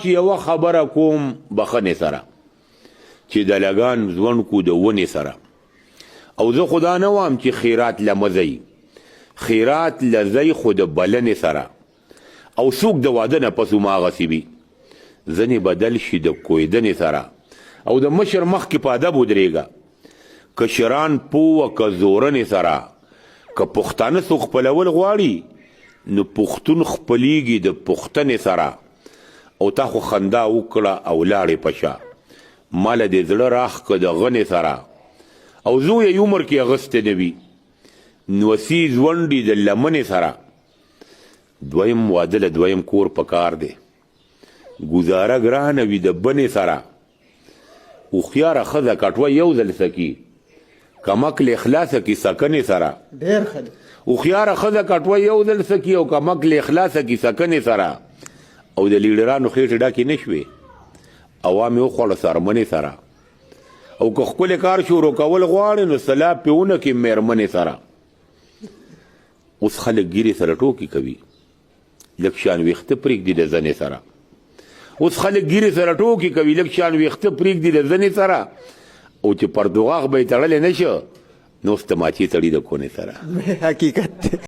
چې یوه خبره کوم بخنې سره چې د لګان ځوند کو د ونې سره او زه خدا نه وام چې خیرات لمزی خیرات لزی خو د بلنې سره او څوک د واده نه پس هماغسې وي ځنې بدل شي د کویدنې سره او د مشر مخکې په ادب ودرېږه کشران پوه که زورنې سره که پښتانه څوک خپلول غواړي نو پښتون خپلیږي د پښتنې سره او تا خو خندا وکړه او لاړې په شا ماله دې زړه راخ که د غنې سره او زوی یې عمر کې اغوستی نه وي نوسي ځونډي د لمنې سره دویم واده له دویم کور په کار دی ګزاره ګرانه وي د بنې سره هوښیاره ښځه کټوه یو ځل سکي کمکل اخلاصه کې سکنې سره هوښیاره ښځه کټوه یو ځل سکي او کمکل اخلاصه کې سکنې سره او د لیډرانو خېټې ډکې نه شوې عوام یې وخوړه څرمنې سره او که ښکلی کار شروع کول غواړې نو صلاح پې ونه کړې مېرمنې سره اوس خلک ګیرې سره ټوکې کوي لږ شان ویښته پرېږدي د زنې سره اوس خلک ګیرې سره ټوکې کوي لږ شان ویښته پرېږدي د زنې سره او چې پردوغاښ به یې تړلی نه شه نو اوس تماچې تړي د کونې سره حقیقت